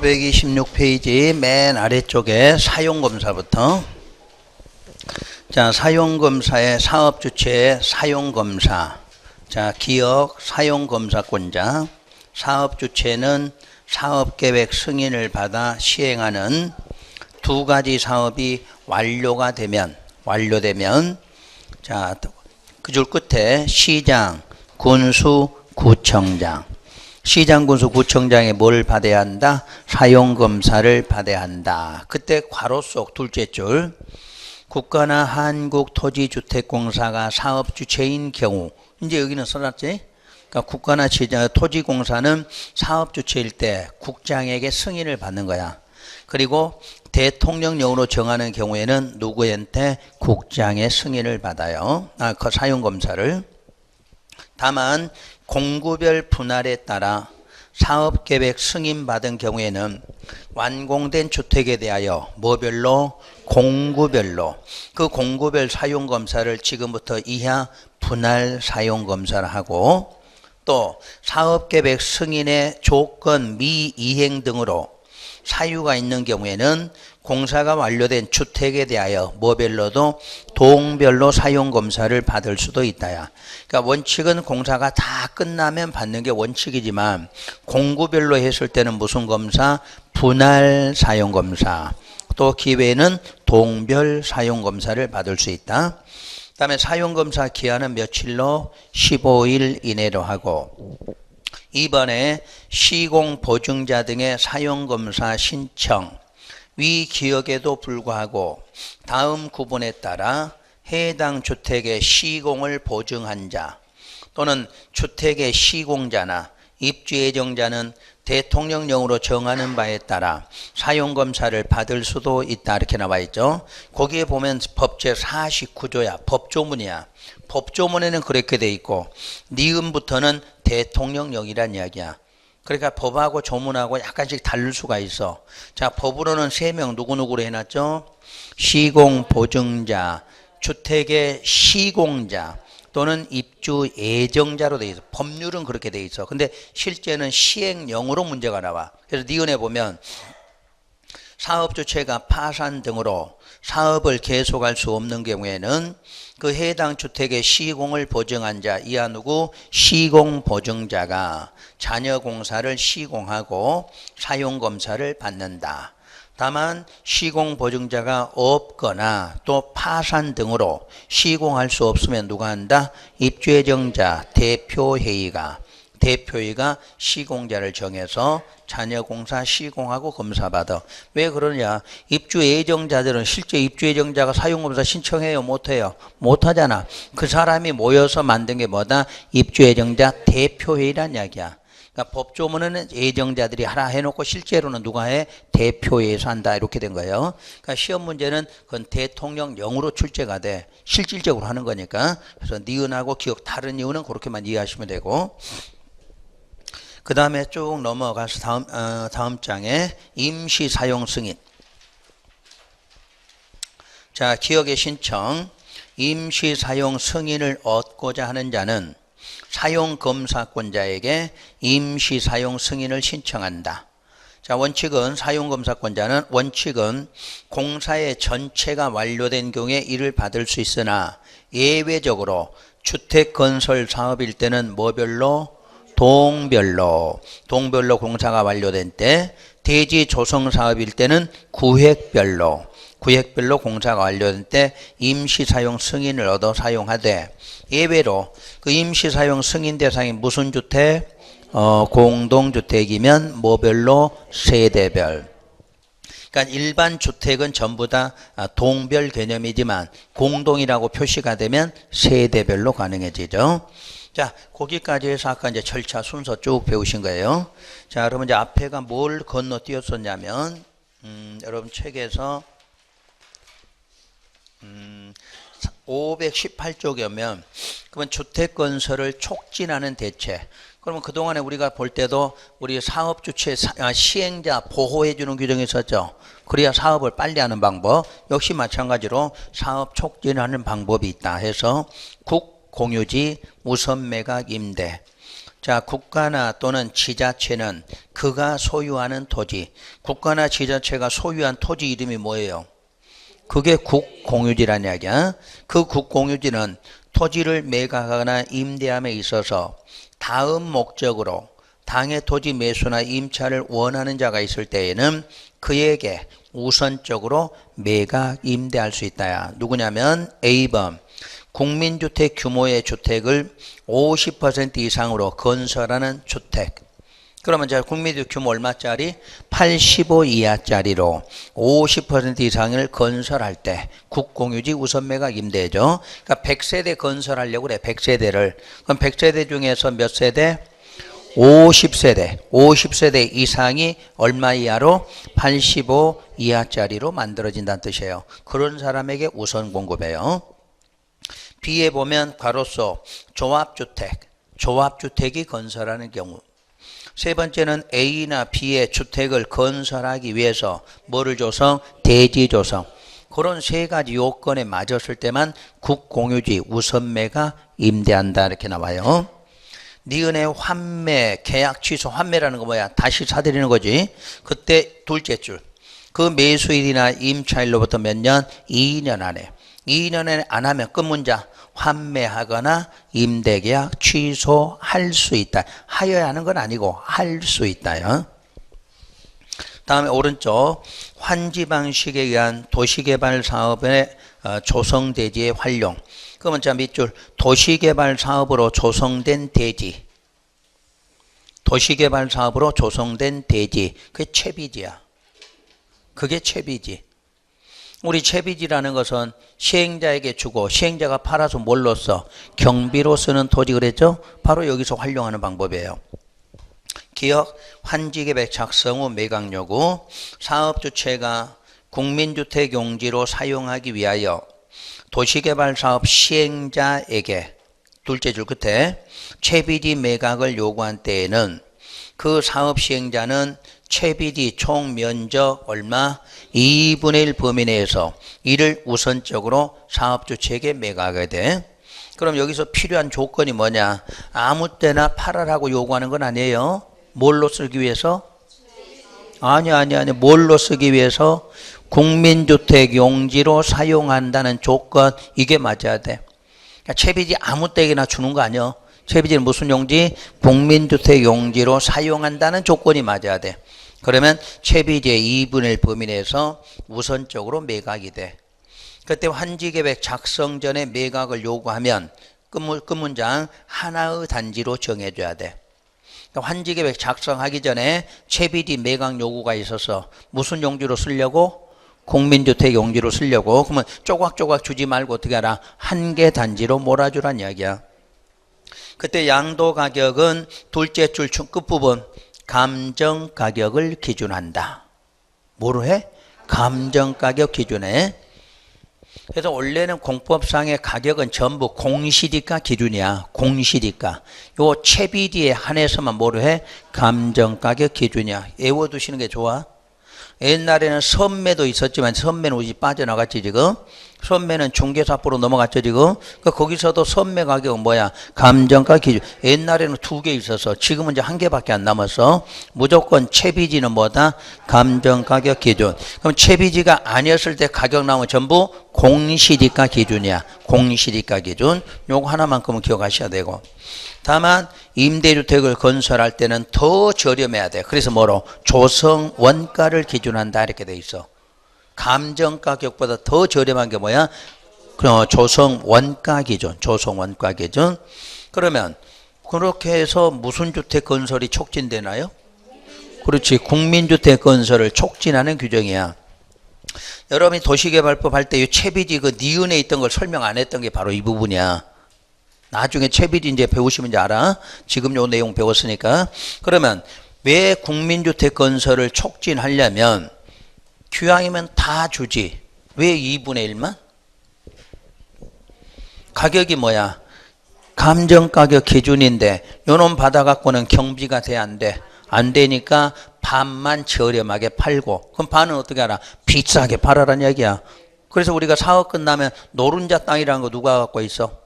526페이지 맨 아래쪽에 사용검사부터. 자, 사용검사의 사업주체의 사용검사. 자, 기억 사용검사권자. 사업주체는 사업계획 승인을 받아 시행하는 두 가지 사업이 완료되면 자, 그 줄 끝에 시장, 군수, 구청장. 시장, 군수, 구청장이 뭘 받아야 한다? 사용검사를 받아야 한다. 그때 괄호 속 둘째 줄. 국가나 한국토지주택공사가 사업주체인 경우. 이제 여기는 써놨지? 그러니까 국가나 토지공사는 사업주체일 때 국장에게 승인을 받는 거야. 그리고 대통령령으로 정하는 경우에는 누구한테? 국장의 승인을 받아요. 그 사용검사를. 다만 공구별 분할에 따라 사업계획 승인받은 경우에는 완공된 주택에 대하여 뭐별로? 공구별로. 그 공구별 사용검사를 지금부터 이하 분할 사용검사를 하고, 또 사업계획 승인의 조건 미이행 등으로 사유가 있는 경우에는 공사가 완료된 주택에 대하여 뭐별로도 동별로 사용검사를 받을 수도 있다야. 그러니까 원칙은 공사가 다 끝나면 받는 게 원칙이지만 공구별로 했을 때는 무슨 검사? 분할 사용검사. 또 기회는 동별 사용검사를 받을 수 있다. 그 다음에 사용검사 기한은 며칠로? 15일 이내로 하고, 이번에 시공보증자 등의 사용검사 신청, 위 기억에도 불구하고 다음 구분에 따라 해당 주택의 시공을 보증한 자 또는 주택의 시공자나 입주예정자는 대통령령으로 정하는 바에 따라 사용검사를 받을 수도 있다. 이렇게 나와 있죠. 거기에 보면 법제 49조야. 법조문이야. 법조문에는 그렇게 돼 있고 니은부터는 대통령령이란 이야기야. 그러니까 법하고 조문하고 약간씩 다를 수가 있어. 자, 법으로는 3명 누구누구로 해놨죠? 시공보증자, 주택의 시공자 또는 입주 예정자로 돼 있어. 법률은 그렇게 돼 있어. 근데 실제는 시행령으로 문제가 나와. 그래서 니은에 보면 사업주체가 파산 등으로 사업을 계속할 수 없는 경우에는 그 해당 주택의 시공을 보증한 자, 이하 누구? 시공보증자가 잔여공사를 시공하고 사용검사를 받는다. 다만 시공보증자가 없거나 또 파산 등으로 시공할 수 없으면 누가 한다? 입주예정자 대표회의가 시공자를 정해서 잔여공사 시공하고 검사받아. 왜 그러냐? 입주예정자들은 실제 입주예정자가 사용검사 신청해요? 못해요? 못하잖아. 그 사람이 모여서 만든 게 뭐다? 입주예정자 대표회의란 이야기야. 그러니까 법조문은 예정자들이 하라 해놓고 실제로는 누가 해? 대표회의에서 한다. 이렇게 된 거예요. 그러니까 시험 문제는 그건 대통령령으로 출제가 돼. 실질적으로 하는 거니까. 그래서 니은하고 기억 다른 이유는 그렇게만 이해하시면 되고. 그 다음에 쭉 넘어가서 다음 장에 임시 사용 승인. 자, 기억의 신청. 임시 사용 승인을 얻고자 하는 자는 사용검사권자에게 임시 사용 승인을 신청한다. 자, 사용검사권자는 원칙은 공사의 전체가 완료된 경우에 이를 받을 수 있으나 예외적으로 주택건설 사업일 때는 뭐별로? 동별로 공사가 완료된 때, 대지 조성 사업일 때는 구획별로 공사가 완료된 때 임시 사용 승인을 얻어 사용하되, 예외로 그 임시 사용 승인 대상이 무슨 주택? 공동주택이면 뭐별로? 세대별. 그러니까 일반 주택은 전부 다 동별 개념이지만 공동이라고 표시가 되면 세대별로 가능해지죠. 자, 거기까지 해서 아까 이제 절차 순서 쭉 배우신 거예요. 자, 그러면 이제 앞에가 뭘 건너뛰었었냐면, 여러분 책에서 518쪽에 오면, 그러면 주택건설을 촉진하는 대책. 그러면 그동안에 우리가 볼 때도 우리 사업주체 시행자 보호해주는 규정이 있었죠. 그래야 사업을 빨리 하는 방법. 역시 마찬가지로 사업 촉진하는 방법이 있다 해서 공유지, 우선 매각 임대, 자, 국가나 또는 지자체는 그가 소유하는 토지, 국가나 지자체가 소유한 토지 이름이 뭐예요? 그게 국공유지란 이야기야. 그 국공유지는 토지를 매각하거나 임대함에 있어서 다음 목적으로 당의 토지 매수나 임차를 원하는 자가 있을 때에는 그에게 우선적으로 매각 임대할 수 있다야. 누구냐면 A번 국민주택 규모의 주택을 50% 이상으로 건설하는 주택. 그러면 제가 국민주택 규모 얼마짜리? 85 이하짜리로 50% 이상을 건설할 때 국공유지 우선 매각 임대죠. 그러니까 100세대 건설하려고 그래. 100세대를. 그럼 100세대 중에서 몇 세대? 50세대. 50세대 이상이 얼마 이하로? 85 이하짜리로 만들어진다는 뜻이에요. 그런 사람에게 우선 공급해요. B에 보면 괄호소 조합주택. 조합주택이 건설하는 경우. 세 번째는 A나 B의 주택을 건설하기 위해서 뭐를 조성? 대지 조성. 그런 세 가지 요건에 맞았을 때만 국공유지 우선매가 임대한다 이렇게 나와요. 니은의 환매, 계약 취소, 환매라는 거 뭐야? 다시 사들이는 거지. 그때 둘째 줄. 그 매수일이나 임차일로부터 몇 년? 2년 안에. 2년에 안 하면 끝 문자. 환매하거나 임대계약 취소할 수 있다. 하여야 하는 건 아니고 할 수 있다요. 다음에 오른쪽 환지 방식에 의한 도시개발 사업의 조성대지의 활용. 그러면 자 밑줄 도시개발 사업으로 조성된 대지. 도시개발 사업으로 조성된 대지. 그게 채비지야. 그게 채비지. 우리 채비지라는 것은 시행자에게 주고 시행자가 팔아서 뭘로 써? 경비로 쓰는 토지 그랬죠? 바로 여기서 활용하는 방법이에요. 기억, 환지계획 작성 후 매각 요구. 사업주체가 국민주택 용지로 사용하기 위하여 도시개발사업 시행자에게 둘째 줄 끝에 채비지 매각을 요구한 때에는 그 사업 시행자는 채비지 총 면적 얼마? 2분의 1 범위 내에서 이를 우선적으로 사업주체에게 매각하게 돼. 그럼 여기서 필요한 조건이 뭐냐? 아무 때나 팔아라고 요구하는 건 아니에요. 뭘로 쓰기 위해서? 아니. 뭘로 쓰기 위해서? 국민주택 용지로 사용한다는 조건, 이게 맞아야 돼. 그러니까 채비지 아무 때나 주는 거 아니야. 채비지는 무슨 용지? 국민주택 용지로 사용한다는 조건이 맞아야 돼. 그러면 채비지의 2분의 1 범위 내에서 우선적으로 매각이 돼. 그때 환지계획 작성 전에 매각을 요구하면 끝 문장 하나의 단지로 정해줘야 돼. 그러니까 환지계획 작성하기 전에 채비지 매각 요구가 있어서 무슨 용지로 쓰려고? 국민주택 용지로 쓰려고. 그러면 조각조각 주지 말고 어떻게 하라? 한 개 단지로 몰아주란 이야기야. 그때 양도 가격은 둘째 줄 끝부분 감정 가격을 기준한다. 뭐로 해? 감정 가격 기준에. 그래서 원래는 공법상의 가격은 전부 공시지가 기준이야. 공시지가. 요 채비지에 한해서만 뭐로 해? 감정 가격 기준이야. 외워두시는 게 좋아. 옛날에는 선매도 있었지만 선매는 우리 빠져나갔지 지금. 선매는 중개사업으로 넘어갔죠 지금. 그러니까 거기서도 선매 가격은 뭐야? 감정가 기준. 옛날에는 2개 있어서 지금은 이제 1개밖에 안 남았어. 무조건 채비지는 뭐다? 감정가격 기준. 그럼 채비지가 아니었을 때 가격 나오면 전부 공시지가 기준이야. 공시지가 기준. 요거 하나만큼은 기억하셔야 되고. 다만 임대주택을 건설할 때는 더 저렴해야 돼. 그래서 뭐로? 조성 원가를 기준한다 이렇게 돼 있어. 감정 가격보다 더 저렴한 게 뭐야? 조성 원가 기준. 조성 원가 기준. 그러면 그렇게 해서 무슨 주택 건설이 촉진되나요? 그렇지. 국민주택 건설을 촉진하는 규정이야. 여러분이 도시개발법 할 때 이 채비지 그 니은에 있던 걸 설명 안 했던 게 바로 이 부분이야. 나중에 채비지 이제 배우시면 이제 알아. 지금 요 내용 배웠으니까. 그러면 왜 국민주택 건설을 촉진하려면 규양이면 다 주지. 왜 2분의 1만? 가격이 뭐야? 감정가격 기준인데 요놈 받아갖고는 경비가 돼 안 돼? 안 되니까 반만 저렴하게 팔고. 그럼 반은 어떻게 하라? 비싸게 팔아라는 얘기야. 그래서 우리가 사업 끝나면 노른자 땅이라는 거 누가 갖고 있어?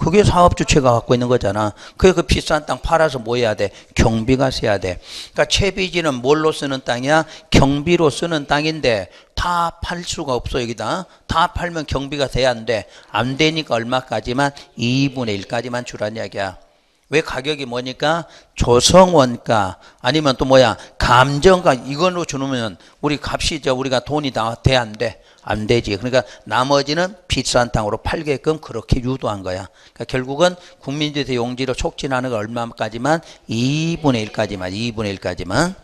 그게 사업주체가 갖고 있는 거잖아. 그게 그 비싼 땅 팔아서 뭐 해야 돼? 경비가 세야 돼. 그러니까 채비지는 뭘로 쓰는 땅이야? 경비로 쓰는 땅인데 다 팔 수가 없어. 여기다 다 팔면 경비가 돼야 안 돼. 안 되니까 얼마까지만? 2분의 1까지만 주란 이야기야. 왜 가격이 뭐니까? 조성원가 아니면 또 뭐야? 감정가 이걸로 주면 우리 값이 우리가 돈이 다 돼 안 돼? 안 되지. 그러니까 나머지는 비싼 땅으로 팔게끔 그렇게 유도한 거야. 그러니까 결국은 국민주택 용지로 촉진하는 거 얼마까지만? 2분의 1까지만. 2분의 1까지만.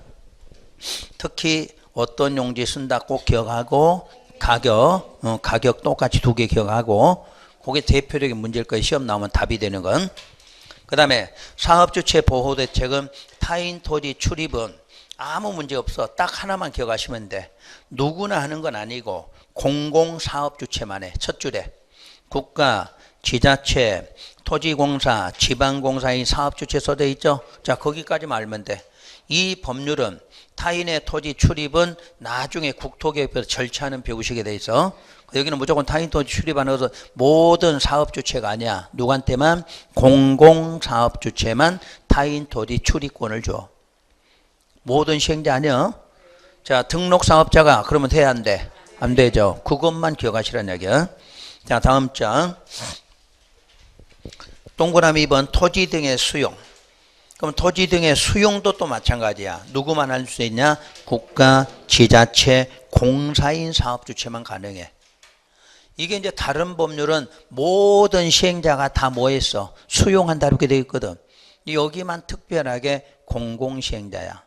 특히 어떤 용지 쓴다 꼭 기억하고 가격 똑같이 두 개 기억하고 그게 대표적인 문제일 거예요. 시험 나오면 답이 되는 건. 그 다음에 사업주체 보호대책은 타인 토지 출입은 아무 문제 없어. 딱 하나만 기억하시면 돼. 누구나 하는 건 아니고 공공사업주체만 해. 첫 줄에 국가, 지자체, 토지공사, 지방공사의 사업주체 써져 있죠. 자, 거기까지만 알면 돼. 이 법률은 타인의 토지 출입은 나중에 국토개혁에서 절차는 배우시게 돼 있어. 여기는 무조건 타인 토지 출입하는 것은 모든 사업주체가 아니야. 누구한테만? 공공사업주체만 타인 토지 출입권을 줘. 모든 시행자 아니야. 자, 등록사업자가 그러면 돼야 안 돼? 안 되죠. 그것만 기억하시라는 얘기야. 자, 다음 장. 동그라미 2번 토지 등의 수용. 그럼 토지 등의 수용도 또 마찬가지야. 누구만 할 수 있냐? 국가, 지자체, 공사인 사업주체만 가능해. 이게 이제 다른 법률은 모든 시행자가 다 뭐 했어? 수용한다 이렇게 되어 있거든. 여기만 특별하게 공공시행자야.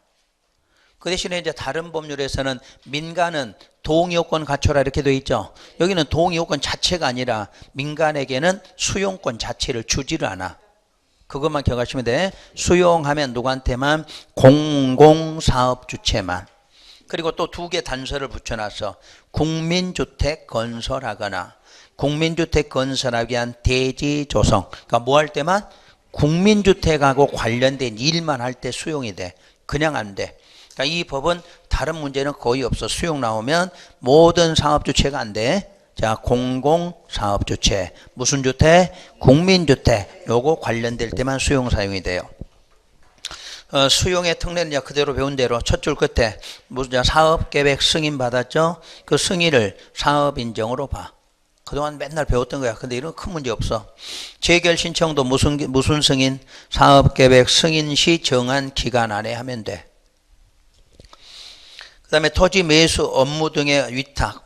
그 대신에 이제 다른 법률에서는 민간은 동의요건 갖춰라 이렇게 되어 있죠. 여기는 동의요건 자체가 아니라 민간에게는 수용권 자체를 주지를 않아. 그것만 기억하시면 돼. 수용하면 누구한테만? 공공사업주체만. 그리고 또 두 개 단서를 붙여놨어. 국민주택 건설하거나 국민주택 건설하기 위한 대지 조성. 그러니까 뭐 할 때만? 국민주택하고 관련된 일만 할 때 수용이 돼. 그냥 안 돼. 그러니까 이 법은 다른 문제는 거의 없어. 수용 나오면 모든 사업주체가 안 돼. 자, 공공사업주체. 무슨 주택? 국민주택. 요거 관련될 때만 수용 사용이 돼요. 수용의 특례는 그대로 배운 대로 첫 줄 끝에 무슨 사업계획 승인 받았죠? 그 승인을 사업인정으로 봐. 그동안 맨날 배웠던 거야. 근데 이런 큰 문제 없어. 재결 신청도 무슨 승인? 사업계획 승인 시 정한 기간 안에 하면 돼. 그 다음에 토지 매수 업무 등의 위탁.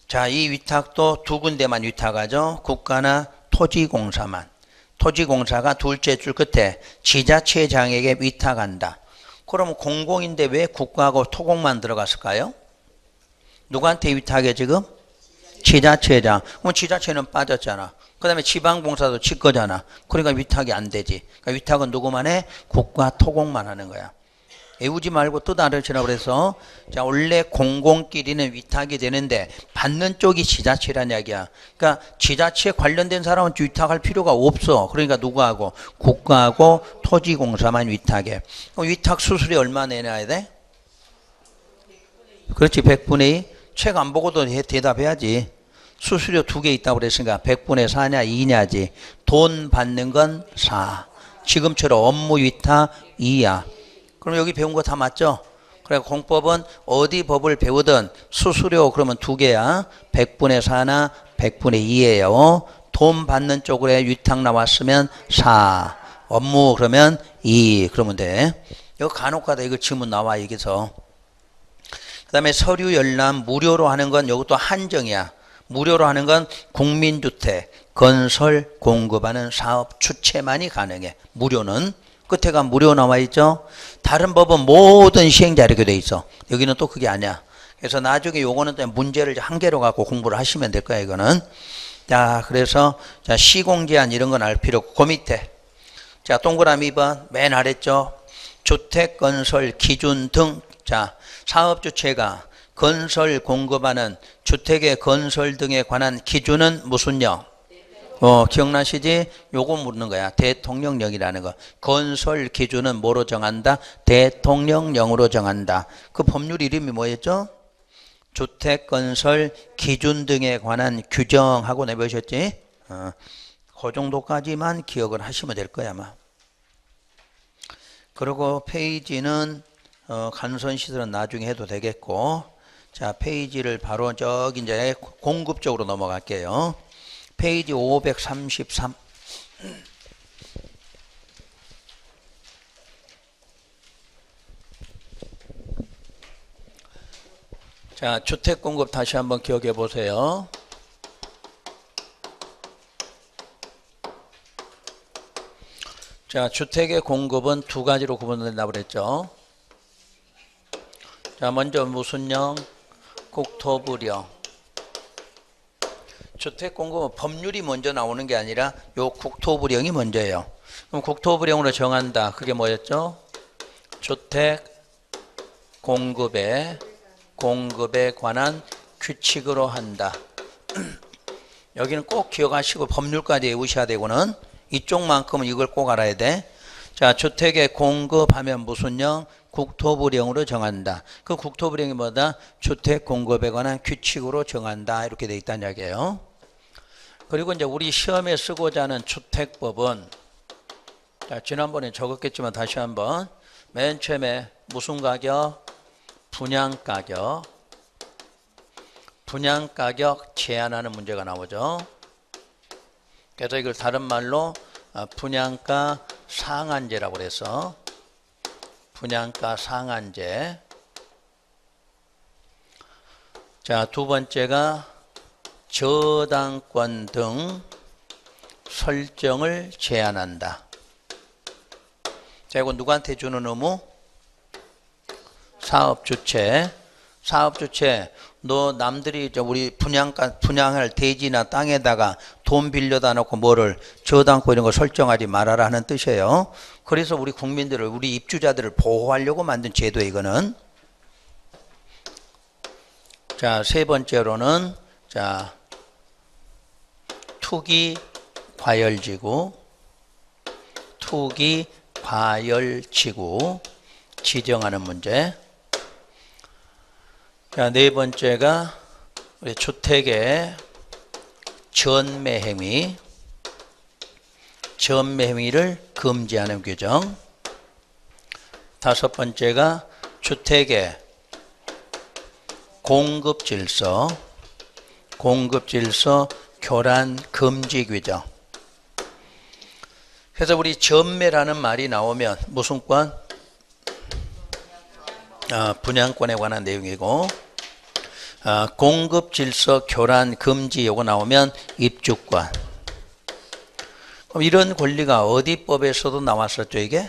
자, 이 위탁도 두 군데만 위탁하죠. 국가나 토지공사만. 토지공사가 둘째 줄 끝에 지자체장에게 위탁한다. 그러면 공공인데 왜 국가하고 토공만 들어갔을까요? 누구한테 위탁해 지금? 지자체장. 그럼 지자체는 빠졌잖아. 그 다음에 지방공사도 지 거잖아. 그러니까 위탁이 안 되지. 그러니까 위탁은 누구만 해? 국가 토공만 하는 거야. 외우지 말고 또 다르시라고 그래서 자, 원래 공공끼리는 위탁이 되는데 받는 쪽이 지자체란 이야기야. 그러니까 지자체 관련된 사람은 위탁할 필요가 없어. 그러니까 누구하고? 국가하고 토지공사만 위탁해. 그럼 위탁 수수료 얼마 내놔야 돼? 그렇지. 100분의 2. 책 안 보고도 대답해야지. 수수료 두 개 있다고 그랬으니까 100분의 4냐 2냐지. 돈 받는 건 4. 지금처럼 업무 위탁 2야. 그럼 여기 배운 거 다 맞죠? 그래 공법은 어디 법을 배우든 수수료 그러면 두 개야. 100분의 4나 100분의 2예요. 돈 받는 쪽으로 위탁 나왔으면 4. 업무 그러면 2. 그러면 돼. 이거 간혹가다 이거 질문 나와 여기서. 그 다음에 서류 열람 무료로 하는 건 이것도 한정이야. 무료로 하는 건 국민주택 건설 공급하는 사업 주체만이 가능해. 무료는. 끝에가 무료 나와 있죠. 다른 법은 모든 시행자 이렇게 돼 있어. 여기는 또 그게 아니야. 그래서 나중에 요거는 문제를 한 개로 갖고 공부를 하시면 될 거야 이거는. 자, 그래서 자, 시공제한 이런 건 알 필요 없고 그 밑에 자, 동그라미 2번 맨 아래죠. 주택 건설 기준 등. 자, 사업주체가 건설 공급하는 주택의 건설 등에 관한 기준은 무슨요? 기억나시지? 요거 묻는 거야. 대통령령이라는 거. 건설 기준은 뭐로 정한다? 대통령령으로 정한다. 그 법률 이름이 뭐였죠? 주택 건설 기준 등에 관한 규정하고 내보셨지? 그 정도까지만 기억을 하시면 될 거야 아마. 그리고 페이지는 간선시설은 나중에 해도 되겠고, 자 페이지를 바로 저기 이제 공급 쪽으로 넘어갈게요. 페이지 533. 자, 주택 공급 다시 한번 기억해 보세요. 자, 주택의 공급은 두 가지로 구분된다고 그랬죠. 자, 먼저 무슨 령? 국토부령. 주택 공급은 법률이 먼저 나오는 게 아니라 요 국토부령이 먼저예요. 그럼 국토부령으로 정한다. 그게 뭐였죠? 주택 공급에 관한 규칙으로 한다. 여기는 꼭 기억하시고 법률까지 외우셔야 되고는 이쪽만큼은 이걸 꼭 알아야 돼. 자, 주택의 공급하면 무슨 령? 국토부령으로 정한다. 그 국토부령이 뭐다? 주택 공급에 관한 규칙으로 정한다. 이렇게 돼 있다는 이야기예요. 그리고 이제 우리 시험에 쓰고자 하는 주택법은, 자, 지난번에 적었겠지만 다시 한번, 맨 처음에 무슨 가격? 분양가격. 분양가격 제한하는 문제가 나오죠. 그래서 이걸 다른 말로 분양가 상한제라고 그래서 분양가 상한제. 자, 두 번째가 저당권 등 설정을 제한한다. 자, 이거 누구한테 주는 의무? 사업주체. 사업주체, 너 남들이 우리 분양할 대지나 땅에다가 돈 빌려다 놓고 뭐를 저당권 이런 거 설정하지 말아라 하는 뜻이에요. 그래서 우리 국민들을, 우리 입주자들을 보호하려고 만든 제도예요, 이거는. 자, 세 번째로는, 자, 투기 과열지구. 투기 과열지구 지정하는 문제. 자, 네 번째가 우리 주택의 전매행위. 전매행위를 금지하는 규정. 다섯 번째가 주택의 공급질서. 공급질서 교란 금지 규정. 그래서 우리 전매라는 말이 나오면 무슨 권? 분양권에 관한 내용이고, 공급 질서 교란 금지 요거 나오면 입주권. 그럼 이런 권리가 어디 법에서도 나왔었죠, 이게?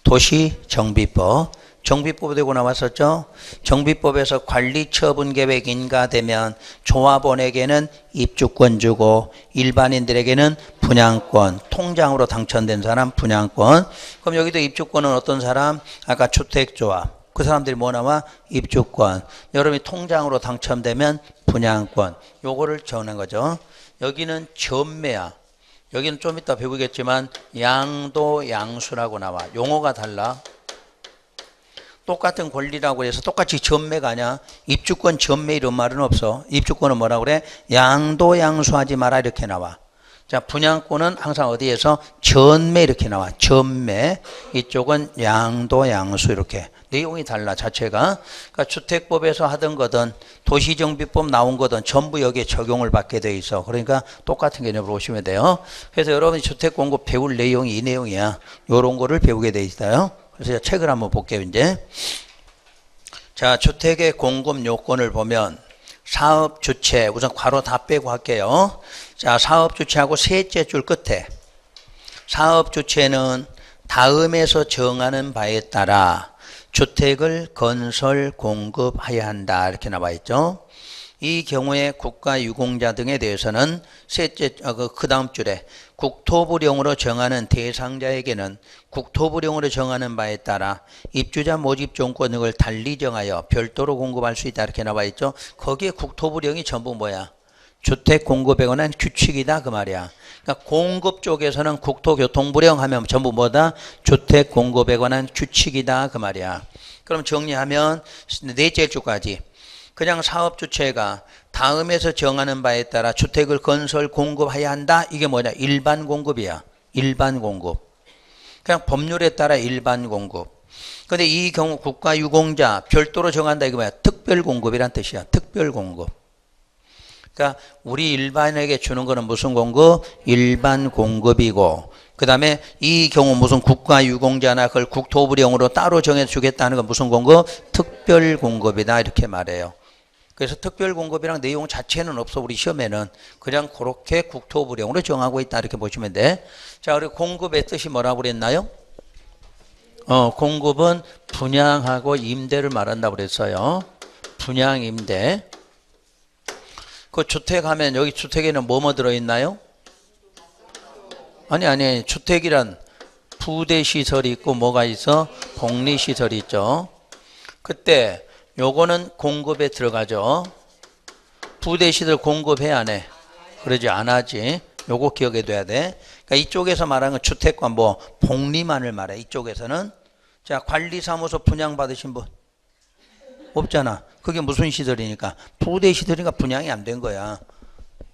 도시정비법. 정비법에도 나왔었죠. 정비법에서 관리처분계획 인가되면 조합원에게는 입주권 주고 일반인들에게는 분양권, 통장으로 당첨된 사람 분양권. 그럼 여기도 입주권은 어떤 사람? 아까 주택조합. 그 사람들이 뭐 나와? 입주권. 여러분이 통장으로 당첨되면 분양권. 요거를 정하는 거죠. 여기는 전매야. 여기는 좀 이따 배우겠지만 양도 양수라고 나와. 용어가 달라. 똑같은 권리라고 해서 똑같이 전매가 아니야. 입주권 전매 이런 말은 없어. 입주권은 뭐라고 그래? 양도 양수하지 마라 이렇게 나와. 자, 분양권은 항상 어디에서? 전매 이렇게 나와. 전매. 이쪽은 양도 양수 이렇게. 내용이 달라 자체가. 그러니까 주택법에서 하던 거든 도시정비법 나온 거든 전부 여기에 적용을 받게 돼 있어. 그러니까 똑같은 개념으로 보시면 돼요. 그래서 여러분이 주택공급 배울 내용이 이 내용이야. 요런 거를 배우게 돼 있어요. 그래서 책을 한번 볼게요 이제. 자, 주택의 공급 요건을 보면 사업 주체, 우선 괄호 다 빼고 할게요. 자, 사업 주체하고 셋째 줄 끝에 사업 주체는 다음에서 정하는 바에 따라 주택을 건설 공급해야 한다 이렇게 나와 있죠. 이 경우에 국가유공자 등에 대해서는 셋째 그 다음 줄에 국토부령으로 정하는 대상자에게는 국토부령으로 정하는 바에 따라 입주자 모집 조건 등을 달리 정하여 별도로 공급할 수 있다 이렇게 나와 있죠. 거기에 국토부령이 전부 뭐야? 주택 공급에 관한 규칙이다 그 말이야. 그러니까 공급 쪽에서는 국토교통부령 하면 전부 뭐다? 주택 공급에 관한 규칙이다 그 말이야. 그럼 정리하면 넷째 줄까지 그냥 사업 주체가 다음에서 정하는 바에 따라 주택을 건설 공급해야 한다. 이게 뭐냐? 일반 공급이야. 일반 공급. 그냥 법률에 따라 일반 공급. 근데 이 경우 국가유공자 별도로 정한다. 이거 뭐야? 특별 공급이란 뜻이야. 특별 공급. 그러니까 우리 일반에게 주는 거는 무슨 공급? 일반 공급이고, 그 다음에 이 경우 무슨 국가유공자나 그걸 국토부령으로 따로 정해서 주겠다는 건 무슨 공급? 특별 공급이다. 이렇게 말해요. 그래서 특별 공급이랑 내용 자체는 없어. 우리 시험에는 그냥 그렇게 국토부령으로 정하고 있다. 이렇게 보시면 돼. 자, 그리고 공급의 뜻이 뭐라고 그랬나요? 공급은 분양하고 임대를 말한다고 그랬어요. 분양, 임대. 그 주택 하면 여기 주택에는 뭐뭐 들어있나요? 아니. 주택이란 부대시설이 있고 뭐가 있어? 복리시설이 있죠. 그때 요거는 공급에 들어가죠. 부대시설 공급해 안 해? 그러지 안 하지. 요거 기억해 둬야 돼. 그러니까 이쪽에서 말하는 건 주택과 뭐 복리만을 말해. 이쪽에서는. 자, 관리사무소 분양받으신 분 없잖아. 그게 무슨 시설이니까? 부대시설이니까 분양이 안 된 거야.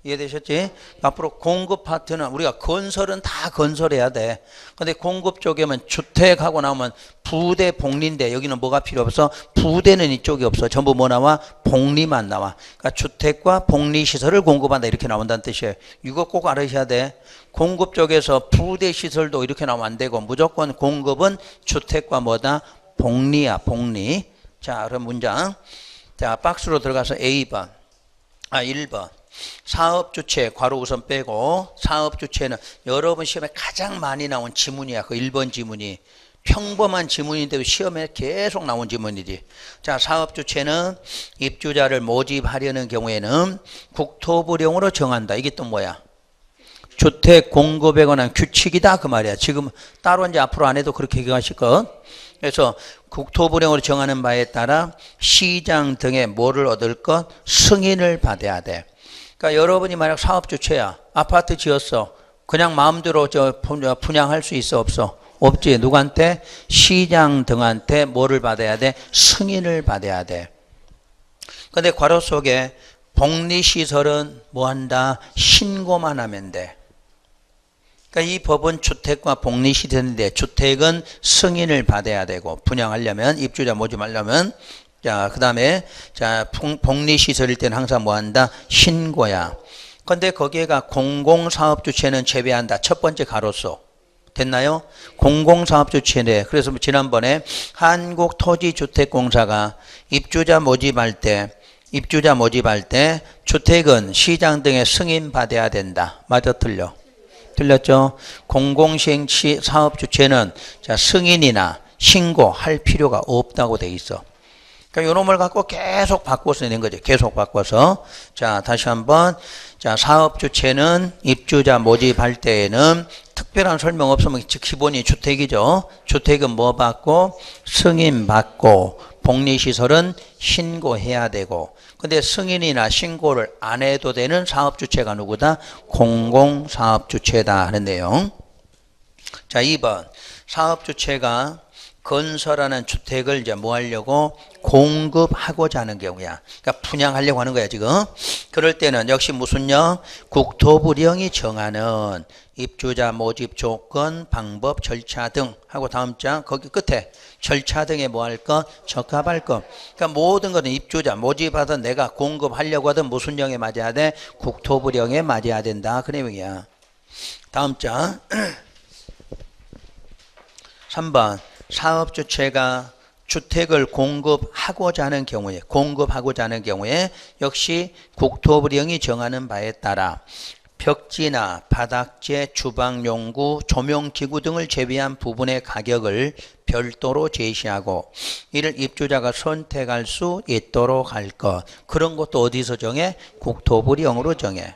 이해되셨지? 앞으로 공급 파트는 우리가 건설은 다 건설해야 돼. 근데 공급 쪽에만 주택하고 나오면 부대, 복리인데 여기는 뭐가 필요 없어? 부대는 이쪽이 없어. 전부 뭐 나와? 복리만 나와. 그러니까 주택과 복리시설을 공급한다. 이렇게 나온다는 뜻이에요. 이거 꼭 알으셔야 돼. 공급 쪽에서 부대 시설도 이렇게 나오면 안 되고 무조건 공급은 주택과 뭐다? 복리야, 복리. 자, 그럼 문장. 자, 박스로 들어가서 A번. 1번. 사업주체, 괄호 우선 빼고, 사업주체는 여러분 시험에 가장 많이 나온 지문이야. 그 1번 지문이. 평범한 지문인데도 시험에 계속 나온 지문이지. 자, 사업주체는 입주자를 모집하려는 경우에는 국토부령으로 정한다. 이게 또 뭐야? 주택 공급에 관한 규칙이다. 그 말이야. 지금 따로 이제 앞으로 안 해도 그렇게 기억하실 것. 그래서 국토부령으로 정하는 바에 따라 시장 등의 뭐를 얻을 것? 승인을 받아야 돼. 그러니까 여러분이 만약 사업주체야. 아파트 지었어. 그냥 마음대로 분양할 수 있어? 없어? 없지. 누구한테? 시장 등한테 뭐를 받아야 돼? 승인을 받아야 돼. 근데 괄호 속에 복리시설은 뭐 한다? 신고만 하면 돼. 그러니까 이 법은 주택과 복리시설인데 주택은 승인을 받아야 되고 분양하려면 입주자 모집하려면 자, 그 다음에 자, 복리시설일 때는 항상 뭐 한다? 신고야. 근데 거기에가 공공사업주체는 제외한다. 첫 번째 가로수. 됐나요? 공공사업주체네. 그래서 지난번에 한국토지주택공사가 입주자 모집할 때 주택은 시장 등의 승인 받아야 된다. 맞아, 틀려? 틀렸죠? 공공시행 사업주체는 자, 승인이나 신고할 필요가 없다고 돼 있어. 그러니까 요 놈을 갖고 계속 바꿔서 낸 거죠. 계속 바꿔서. 자, 다시 한번. 자, 사업주체는 입주자 모집할 때에는 특별한 설명 없으면 기본이 주택이죠. 주택은 뭐 받고? 승인 받고, 복리시설은 신고해야 되고. 근데 승인이나 신고를 안 해도 되는 사업주체가 누구다? 공공사업주체다 하는 내용. 자, 2번. 사업주체가 건설하는 주택을 이제 뭐 하려고? 공급하고자 하는 경우야. 그러니까 분양하려고 하는 거야, 지금. 그럴 때는 역시 무슨요? 국토부령이 정하는 입주자 모집 조건, 방법, 절차 등 하고 다음 장 거기 끝에 절차 등에 뭐 할 것? 적합할 것. 그러니까 모든 것은 입주자 모집하든 내가 공급하려고 하든 무슨 령에 맞아야 돼? 국토부령에 맞아야 된다. 그 내용이야. 다음 장 3번. 사업주체가 주택을 공급하고자 하는 경우에 역시 국토부령이 정하는 바에 따라 벽지나 바닥재, 주방용구, 조명기구 등을 제외한 부분의 가격을 별도로 제시하고 이를 입주자가 선택할 수 있도록 할 것. 그런 것도 어디서 정해? 국토부령으로 정해.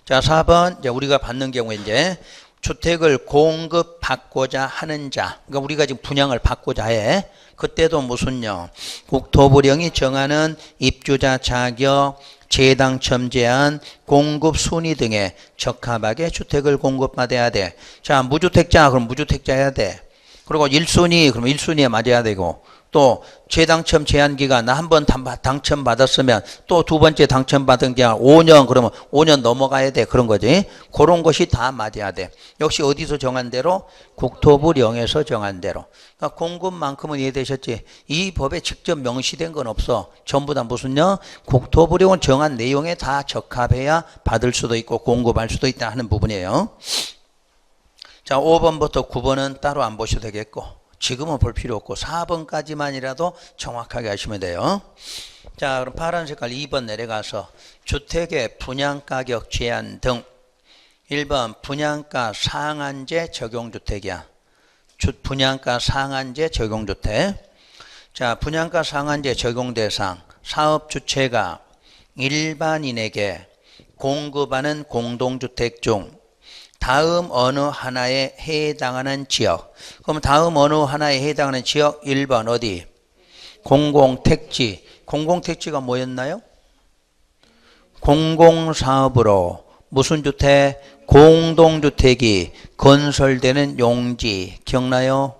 자, 4번 이제 우리가 받는 경우에 이제 주택을 공급받고자 하는 자, 그러니까 우리가 지금 분양을 받고자 해. 그때도 무슨요? 국토부령이 정하는 입주자 자격, 재당첨 제한, 공급 순위 등에 적합하게 주택을 공급받아야 돼. 자, 무주택자, 그럼 무주택자 해야 돼. 그리고 1순위, 그럼 1순위에 맞아야 되고, 또 재당첨 제한기간 나 한 번 당첨받았으면 또 두 번째 당첨받은 기간 5년 그러면 5년 넘어가야 돼. 그런 거지. 그런 것이 다 맞아야 돼. 역시 어디서 정한 대로? 국토부령에서 정한 대로. 그러니까 공급만큼은 이해되셨지? 이 법에 직접 명시된 건 없어. 전부 다 무슨요? 국토부령은 정한 내용에 다 적합해야 받을 수도 있고 공급할 수도 있다 하는 부분이에요. 자, 5번부터 9번은 따로 안 보셔도 되겠고 지금은 볼 필요 없고 4번까지만이라도 정확하게 하시면 돼요. 자, 그럼 파란 색깔 2번 내려가서 주택의 분양가격 제한 등 1번 분양가 상한제 적용주택이야. 분양가 상한제 적용주택. 자, 분양가 상한제 적용 대상 사업주체가 일반인에게 공급하는 공동주택 중 다음 어느 하나에 해당하는 지역. 그럼 다음 어느 하나에 해당하는 지역 1번 어디? 공공택지. 공공택지가 뭐였나요? 공공사업으로 무슨 주택? 공동주택이 건설되는 용지. 기억나요?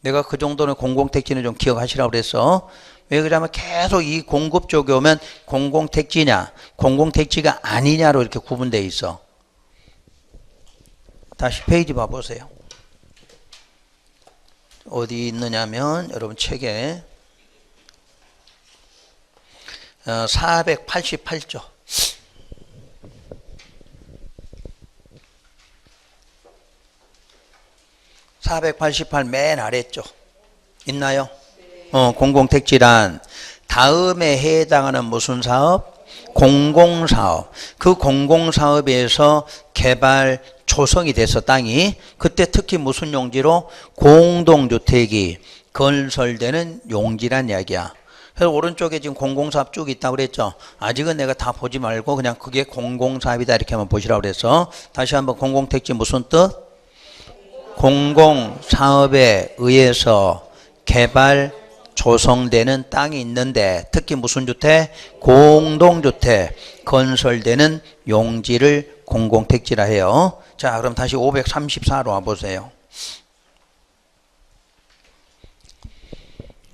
내가 그 정도는 공공택지는 좀 기억하시라고 그랬어. 왜 그러냐면 계속 이 공급 쪽에 오면 공공택지냐 공공택지가 아니냐로 이렇게 구분되어 있어. 다시 페이지 봐보세요. 어디 있느냐면 여러분 책에 488조 488 맨 아래쪽 있나요? 공공택지란 다음에 해당하는 무슨 사업? 공공사업. 그 공공사업에서 개발 조성이 돼서 땅이 그때 특히 무슨 용지로? 공동주택이 건설되는 용지란 이야기야. 그래서 오른쪽에 지금 공공사업 쭉 있다고 그랬죠. 아직은 내가 다 보지 말고 그냥 그게 공공사업이다 이렇게만 보시라고 그랬어. 다시 한번 공공택지 무슨 뜻? 공공사업에 의해서 개발 조성되는 땅이 있는데 특히 무슨 주택? 공동주택 건설되는 용지를 공공택지라 해요. 자, 그럼 다시 534로 와보세요.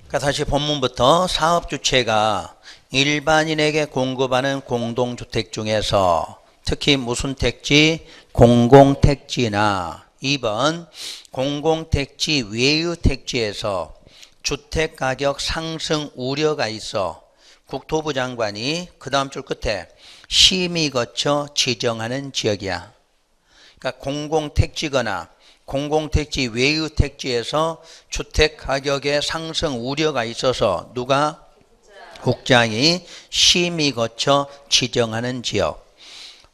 그러니까 다시 본문부터 사업주체가 일반인에게 공급하는 공동주택 중에서 특히 무슨 택지? 공공택지나 2번 공공택지 외의 택지에서 주택가격 상승 우려가 있어 국토부 장관이 그 다음 줄 끝에 심의 거쳐 지정하는 지역이야. 그러니까 공공택지거나 공공택지 외의 택지에서 주택가격의 상승 우려가 있어서 누가? 국장이 심의 거쳐 지정하는 지역.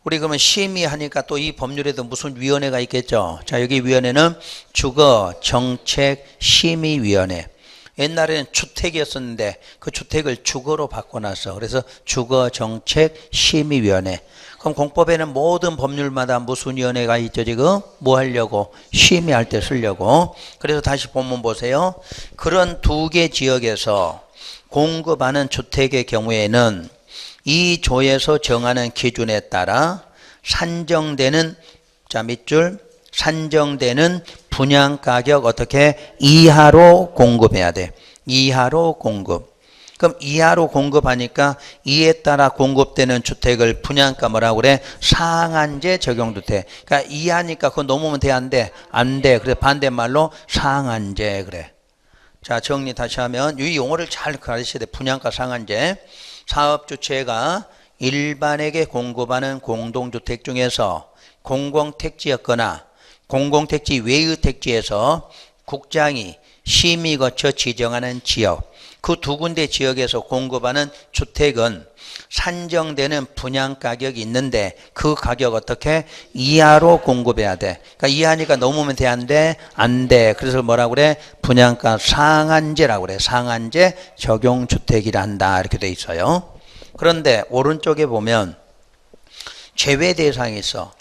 우리 그러면 심의하니까 또 이 법률에도 무슨 위원회가 있겠죠. 자, 여기 위원회는 주거정책심의위원회. 옛날에는 주택이었었는데 그 주택을 주거로 바꿔놨어. 그래서 주거정책심의위원회. 그럼 공법에는 모든 법률마다 무슨 위원회가 있죠 지금? 뭐 하려고? 심의할 때 쓰려고. 그래서 다시 본문 보세요. 그런 두 개 지역에서 공급하는 주택의 경우에는 이 조에서 정하는 기준에 따라 산정되는 자 밑줄 산정되는 분양가격 어떻게 이하로 공급해야 돼. 이하로 공급. 그럼 이하로 공급하니까 이에 따라 공급되는 주택을 분양가 뭐라고 그래? 상한제 적용주택. 그러니까 이하니까 그거 넘으면 돼 안 돼? 안 돼. 그래서 반대말로 상한제 그래. 자, 정리 다시 하면 이 용어를 잘 가르쳐야 돼. 분양가 상한제. 사업주체가 일반에게 공급하는 공동주택 중에서 공공택지였거나 공공택지 외의 택지에서 국장이 심의 거쳐 지정하는 지역, 그 두 군데 지역에서 공급하는 주택은 산정되는 분양가격이 있는데 그 가격 어떻게? 이하로 공급해야 돼. 그러니까 이하니까 넘으면 돼 안 돼? 안 돼. 그래서 뭐라고 그래? 분양가 상한제라고 그래. 상한제 적용주택이라 한다. 이렇게 돼 있어요. 그런데 오른쪽에 보면 제외 대상이 있어.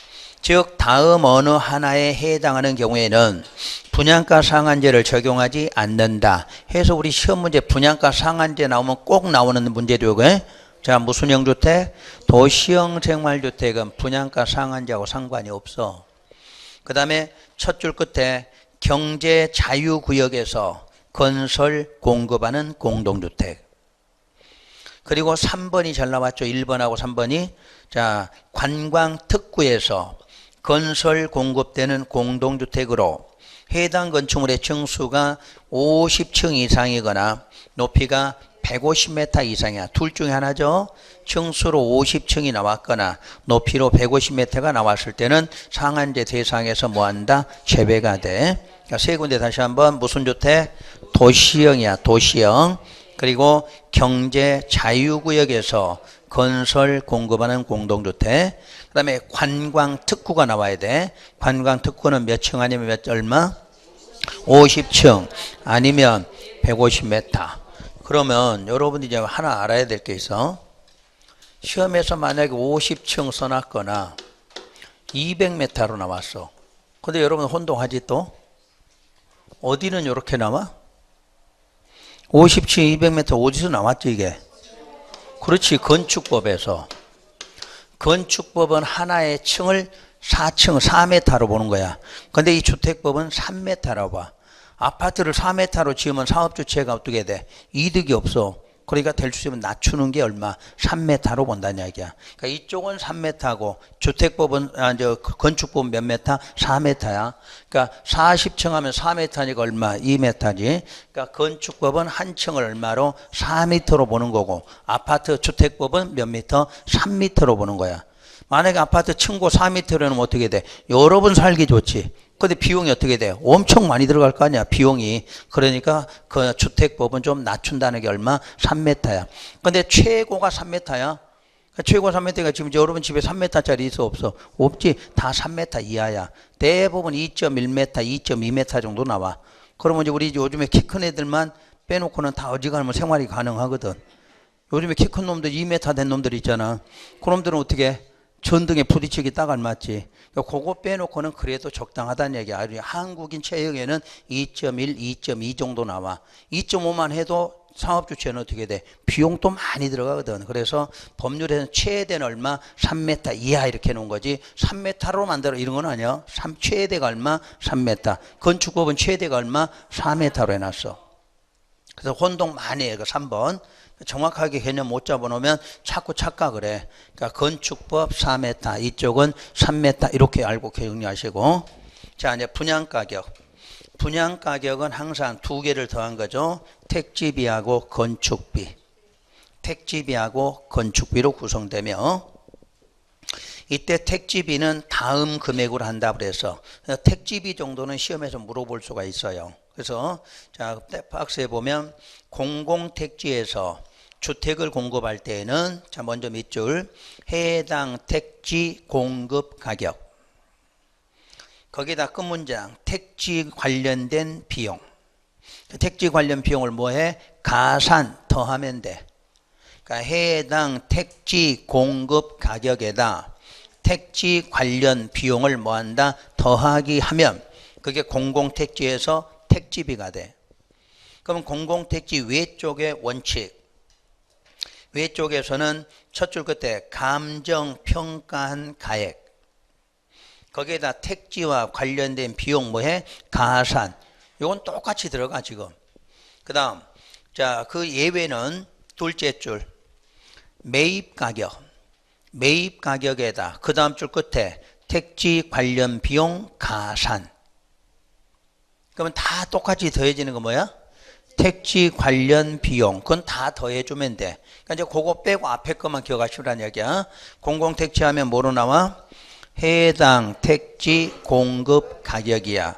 즉 다음 어느 하나에 해당하는 경우에는 분양가 상한제를 적용하지 않는다 해서 우리 시험 문제 분양가 상한제 나오면 꼭 나오는 문제죠. 이거. 자, 무슨 형 주택? 도시형 생활주택은 분양가 상한제하고 상관이 없어. 그 다음에 첫 줄 끝에 경제 자유구역에서 건설 공급하는 공동주택. 그리고 3번이 잘 나왔죠. 1번하고 3번이. 자, 관광 특구에서 건설 공급되는 공동주택으로 해당 건축물의 층수가 50층 이상이거나 높이가 150m 이상이야. 둘 중에 하나죠. 층수로 50층이 나왔거나 높이로 150m가 나왔을 때는 상한제 대상에서 뭐한다? 제외가 돼. 그러니까 세 군데 다시 한번 무슨 주택? 도시형이야. 도시형. 그리고 경제 자유구역에서 건설 공급하는 공동주택. 그 다음에 관광 특구가 나와야 돼. 관광 특구는 몇 층 아니면 몇 얼마? 50층 아니면 150m. 그러면 여러분이 이제 하나 알아야 될 게 있어. 시험에서 만약에 50층 써놨거나 200m로 나왔어. 근데 여러분 혼동하지 또? 어디는 이렇게 나와? 50층 200m 어디서 나왔지 이게? 그렇지, 건축법에서. 건축법은 하나의 층을 4층 4m로 보는 거야. 근데 이 주택법은 3m라고 봐. 아파트를 4m로 지으면 사업주체가 어떻게 돼? 이득이 없어. 그러니까 될 수 있으면 낮추는 게 얼마? 3m로 본다는 이야기야. 그러니까 이쪽은 3m고 주택법은 건축법은 몇 m? 4m야. 그러니까 40층 하면 4m니까 얼마? 2m지. 그러니까 건축법은 한 층을 얼마로? 4m로 보는 거고 아파트 주택법은 몇 미터? 3m로 보는 거야. 만약에 아파트 층고 4m로는 어떻게 돼? 여러 분 살기 좋지. 근데 비용이 어떻게 돼? 엄청 많이 들어갈 거 아니야, 비용이. 그러니까 그 주택법은 좀 낮춘다는 게 얼마? 3m야. 근데 최고가 3m야. 최고 3m가 지금 여러분 집에 3m짜리 있어 없어? 없지. 다 3m 이하야. 대부분 2.1m, 2.2m 정도 나와. 그러면 이제 우리 요즘에 키 큰 애들만 빼놓고는 다 어지간하면 생활이 가능하거든. 요즘에 키 큰 놈들 2m 된 놈들 있잖아. 그 놈들은 어떻게? 전등에 부딪히기 딱 알맞지. 그거 빼놓고는 그래도 적당하다는 얘기야. 한국인 체형에는 2.1, 2.2 정도 나와. 2.5만 해도 사업주체는 어떻게 돼? 비용도 많이 들어가거든. 그래서 법률에는 최대는 얼마? 3m 이하 이렇게 해놓은 거지. 3m로 만들어 이런 건 아니야. 최대가 얼마? 3m. 건축법은 최대가 얼마? 4m로 해놨어. 그래서 혼동 많이 해. 그 3번. 정확하게 개념 못 잡아놓으면 자꾸 착각을 해. 그러니까 건축법 4m, 이쪽은 3m 이렇게 알고 정리하시고. 자, 이제 분양가격. 분양가격은 항상 두 개를 더한 거죠. 택지비하고 건축비. 택지비하고 건축비로 구성되며 이때 택지비는 다음 금액으로 한다 그래서 택지비 정도는 시험에서 물어볼 수가 있어요. 그래서 자, 박스에 보면 공공택지에서 주택을 공급할 때에는 자, 먼저 밑줄 해당 택지 공급 가격. 거기다 끝문장 택지 관련된 비용. 택지 관련 비용을 뭐해? 가산 더하면 돼. 그러니까 해당 택지 공급 가격에다 택지 관련 비용을 뭐한다? 더하기 하면 그게 공공택지에서 택지비가 돼. 그럼 공공택지 외쪽의 원칙. 외쪽에서는 첫 줄 끝에 감정평가한 가액. 거기에다 택지와 관련된 비용 뭐해? 가산. 이건 똑같이 들어가 지금. 그 다음 자, 그 예외는 둘째 줄 매입 가격. 매입 가격에다 그 다음 줄 끝에 택지 관련 비용 가산. 그러면 다 똑같이 더해지는 거 뭐야? 택지 관련 비용. 그건 다 더해주면 돼. 그러니까 이제 그거 빼고 앞에 것만 기억하시라는 얘기야. 공공택지 하면 뭐로 나와? 해당 택지 공급 가격이야.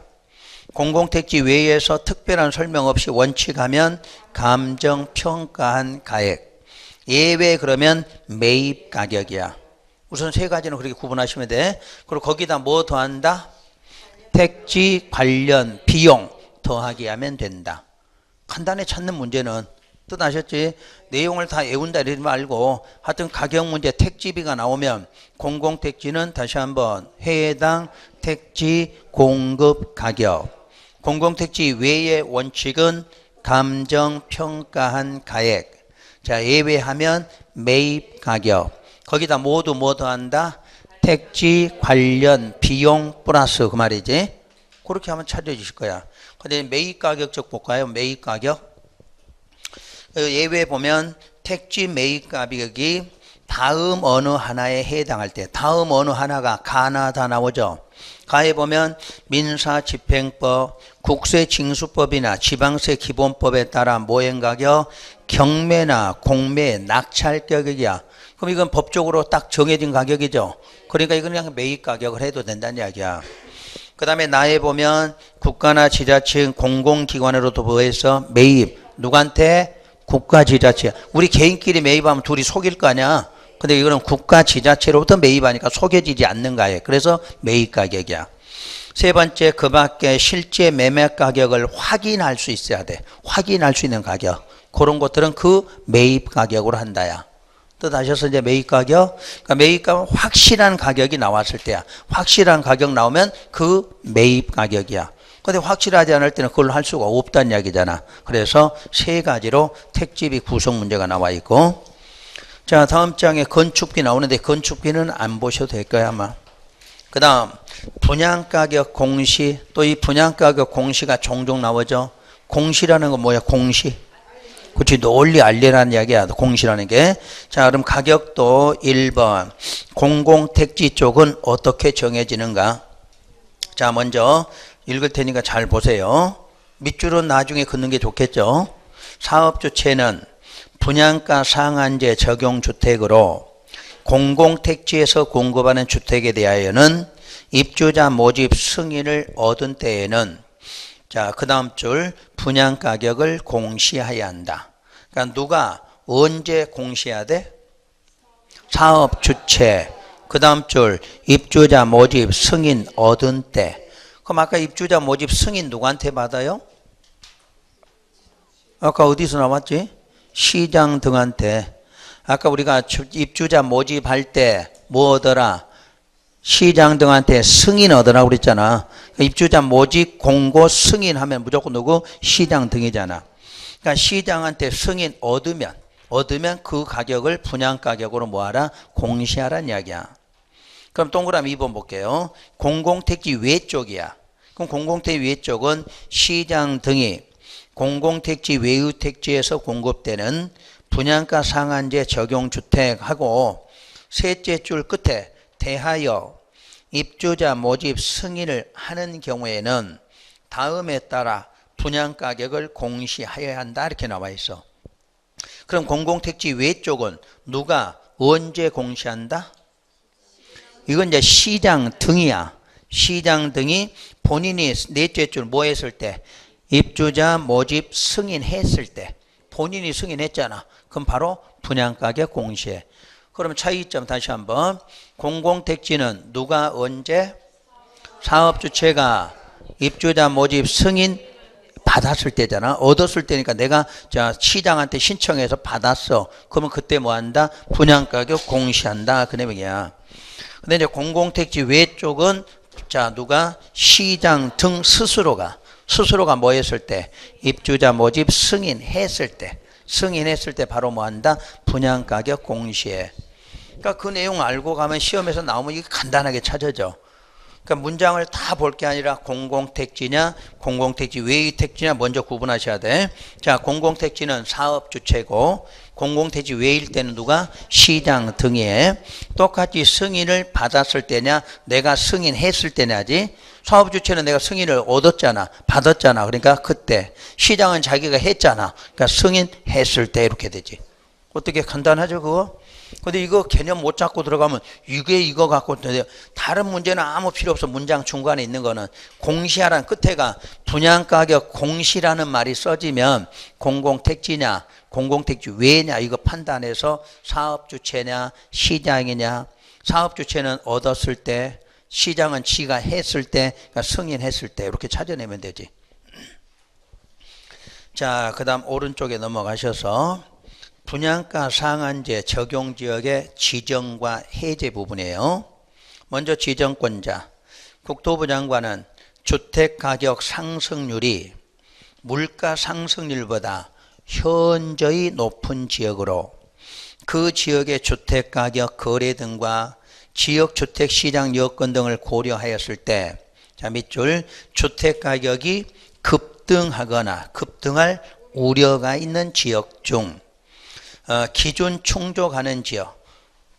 공공택지 외에서 특별한 설명 없이 원칙하면 감정평가한 가액. 예외 그러면 매입 가격이야. 우선 세 가지는 그렇게 구분하시면 돼. 그리고 거기다 뭐 더한다? 택지 관련 비용 더하기 하면 된다. 간단히 찾는 문제는 뜻 아셨지? 내용을 다 외운다 이러지 말고 하여튼 가격 문제 택지비가 나오면 공공택지는 다시 한번 해당 택지 공급 가격. 공공택지 외의 원칙은 감정평가한 가액. 자, 예외하면 매입 가격. 거기다 모두 뭐 더한다? 택지 관련 비용 플러스 그 말이지. 그렇게 하면 찾아주실 거야. 근데 매입 가격 쪽 볼까요? 매입 가격. 예외 보면 택지 매입 가격이 다음 어느 하나에 해당할 때, 다음 어느 하나가 가나 다 나오죠. 가에 보면 민사집행법, 국세징수법이나 지방세 기본법에 따라 모행 가격, 경매나 공매, 낙찰 가격이야. 그럼 이건 법적으로 딱 정해진 가격이죠. 그러니까 이건 그냥 매입 가격을 해도 된다는 이야기야. 그 다음에 나에 보면 국가나 지자체 공공기관으로부터 뭐해서 매입, 누구한테? 국가 지자체. 우리 개인끼리 매입하면 둘이 속일 거 아니야. 근데 이거는 국가 지자체로부터 매입하니까 속여지지 않는 거예요. 그래서 매입 가격이야. 세 번째, 그 밖에 실제 매매 가격을 확인할 수 있어야 돼. 확인할 수 있는 가격. 그런 것들은 그 매입 가격으로 한다야. 뜻하셔서 이제 매입 가격. 그러니까 매입 가격은 확실한 가격이 나왔을 때야. 확실한 가격 나오면 그 매입 가격이야. 근데 확실하지 않을 때는 그걸 할 수가 없다는 이야기잖아. 그래서 세 가지로 택지비 구성 문제가 나와 있고. 자, 다음 장에 건축비 나오는데 건축비는 안 보셔도 될 거야 아마. 그 다음 분양가격 공시. 또 이 분양가격 공시가 종종 나오죠. 공시라는 건 뭐야? 공시. 그렇지, 널리 알리라는 이야기야. 공시라는 게. 자, 그럼 가격도 1번 공공택지 쪽은 어떻게 정해지는가. 자, 먼저 읽을 테니까 잘 보세요. 밑줄은 나중에 긋는 게 좋겠죠. 사업주체는 분양가 상한제 적용 주택으로 공공택지에서 공급하는 주택에 대하여는 입주자 모집 승인을 얻은 때에는, 자, 그 다음 줄 분양가격을 공시해야 한다. 그러니까 누가 언제 공시해야 돼? 사업주체. 그 다음 줄 입주자 모집 승인 얻은 때. 그럼 아까 입주자 모집 승인 누구한테 받아요? 아까 어디서 나왔지? 시장 등한테. 아까 우리가 입주자 모집할 때 뭐 얻어라? 시장 등한테 승인 얻으라고 그랬잖아. 입주자 모집 공고 승인하면 무조건 누구? 시장 등이잖아. 그러니까 시장한테 승인 얻으면 그 가격을 분양가격으로 뭐하라? 공시하라는 이야기야. 그럼 동그라미 2번 볼게요. 공공택지 외쪽이야. 그럼 공공택지 외쪽은 시장 등이 공공택지 외의 택지에서 공급되는 분양가 상한제 적용주택하고, 셋째 줄 끝에 대하여 입주자 모집 승인을 하는 경우에는 다음에 따라 분양가격을 공시하여야 한다 이렇게 나와 있어. 그럼 공공택지 외쪽은 누가 언제 공시한다? 이건 이제 시장 등이야. 시장 등이 본인이 넷째 줄 뭐 했을 때? 입주자 모집 승인했을 때. 본인이 승인했잖아. 그럼 바로 분양가격 공시해. 그러면 차이점 다시 한번. 공공택지는 누가 언제? 사업주체가 입주자 모집 승인 받았을 때잖아. 얻었을 때니까 내가 시장한테 신청해서 받았어. 그러면 그때 뭐 한다? 분양가격 공시한다. 그 내용이야. 근데 이제 공공택지 외쪽은 누가? 시장 등 스스로가 뭐 했을 때? 입주자 모집 승인했을 때 바로 뭐 한다? 분양가격 공시해. 그러니까 그 내용 알고 가면 시험에서 나오면 이게 간단하게 찾아져. 그러니까 문장을 다 볼 게 아니라 공공택지냐 공공택지 외의 택지냐 먼저 구분하셔야 돼. 자, 공공택지는 사업주체고 공공택지 외일 때는 누가? 시장 등에. 똑같이 승인을 받았을 때냐 내가 승인했을 때냐지. 사업주체는 내가 승인을 얻었잖아. 받았잖아. 그러니까 그때. 시장은 자기가 했잖아. 그러니까 승인했을 때 이렇게 되지. 어떻게 간단하죠 그거? 근데 이거 개념 못 잡고 들어가면 이거 갖고 다른 문제는 아무 필요 없어. 문장 중간에 있는 거는 공시하라는 끝에가 분양가격 공시라는 말이 써지면 공공택지냐 공공택지 외냐 이거 판단해서 사업주체냐 시장이냐. 사업주체는 얻었을 때, 시장은 지가 했을 때, 그러니까 승인했을 때 이렇게 찾아내면 되지. 자, 그 다음 오른쪽에 넘어가셔서 분양가 상한제 적용지역의 지정과 해제 부분이에요. 먼저 지정권자. 국토부 장관은 주택가격 상승률이 물가 상승률보다 현저히 높은 지역으로 그 지역의 주택가격 거래 등과 지역주택시장 여건 등을 고려하였을 때, 자 밑줄 주택가격이 급등하거나 급등할 우려가 있는 지역 중 기준 충족하는 지역,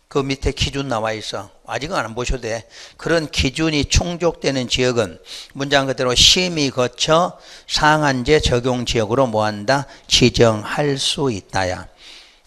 그 밑에 기준 나와 있어. 아직은 안 보셔도 돼. 그런 기준이 충족되는 지역은 문장 그대로 심의 거쳐 상한제 적용 지역으로 뭐한다? 지정할 수 있다야.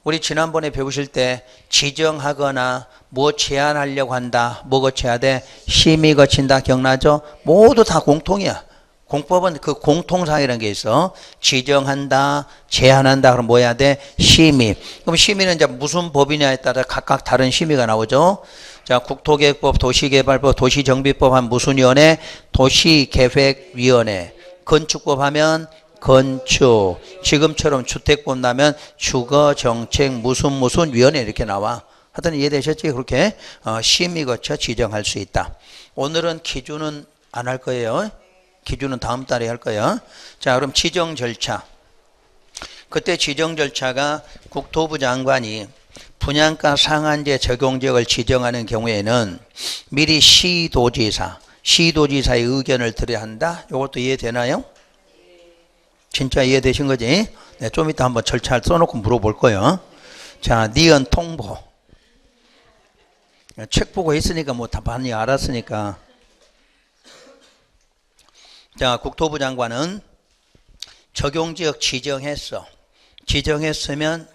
우리 지난번에 배우실 때 지정하거나 뭐 제한하려고 한다. 뭐 거쳐야 돼? 심의 거친다. 기억나죠? 모두 다 공통이야. 공법은 그 공통사항이라는 게 있어. 지정한다, 제한한다. 그럼 뭐 해야 돼? 심의. 그럼 심의는 이제 무슨 법이냐에 따라 각각 다른 심의가 나오죠. 자, 국토계획법, 도시개발법, 도시정비법 하면 무슨 위원회? 도시계획위원회. 건축법 하면 건축. 지금처럼 주택법 나면 주거정책 무슨 위원회 이렇게 나와. 하여튼 이해되셨지? 그렇게 심의 거쳐 지정할 수 있다. 오늘은 기준은 안 할 거예요. 기준은 다음 달에 할 거예요. 자, 그럼 지정 절차. 그때 지정 절차가 국토부 장관이 분양가 상한제 적용 지역을 지정하는 경우에는 미리 시도지사의 의견을 들어야 한다. 이것도 이해되나요? 진짜 이해되신 거지? 네, 좀 이따 한번 절차를 써놓고 물어볼 거예요. 자, 니은 통보. 책 보고 있으니까 뭐 다 많이 알았으니까. 자, 국토부 장관은 적용지역 지정했어. 지정했으면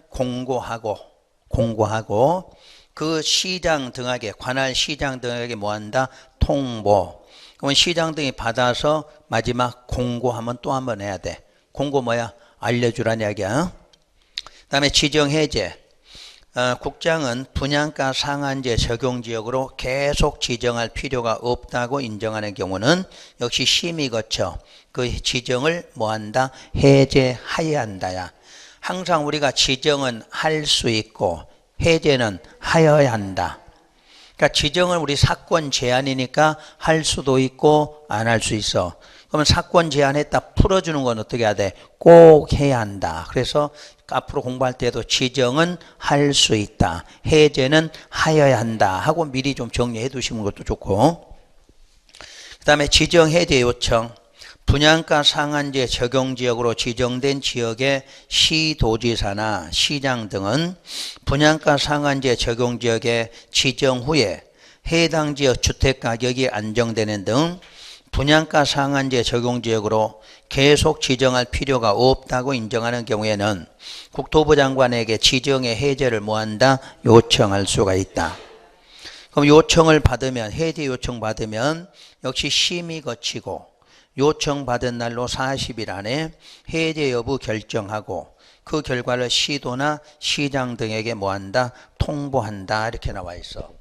공고하고 그 시장 등에게 관할 시장 등에게 뭐한다? 통보. 그러면 시장 등이 받아서 마지막 공고하면 또 한 번 해야 돼. 공고 뭐야? 알려주라는 이야기야. 그 다음에 지정 해제. 국장은 분양가 상한제 적용지역으로 계속 지정할 필요가 없다고 인정하는 경우는 역시 심의 거쳐 그 지정을 뭐한다? 해제하여야 한다야. 항상 우리가 지정은 할 수 있고 해제는 하여야 한다. 그러니까 지정은 우리 사건 제한이니까 할 수도 있고 안 할 수 있어. 그러면 사건 제한했다 풀어주는 건 어떻게 해야 돼? 꼭 해야 한다. 그래서 앞으로 공부할 때도 지정은 할 수 있다. 해제는 하여야 한다. 하고 미리 좀 정리해 두시는 것도 좋고. 그 다음에 지정 해제 요청. 분양가 상한제 적용지역으로 지정된 지역의 시도지사나 시장 등은 분양가 상한제 적용지역의 지정 후에 해당 지역 주택가격이 안정되는 등 분양가 상한제 적용지역으로 계속 지정할 필요가 없다고 인정하는 경우에는 국토부 장관에게 지정의 해제를 뭐한다? 요청할 수가 있다. 그럼 요청을 받으면, 해제 요청 받으면 역시 심의 거치고 요청받은 날로 40일 안에 해제 여부 결정하고 그 결과를 시도나 시장 등에게 뭐한다? 통보한다. 이렇게 나와 있어.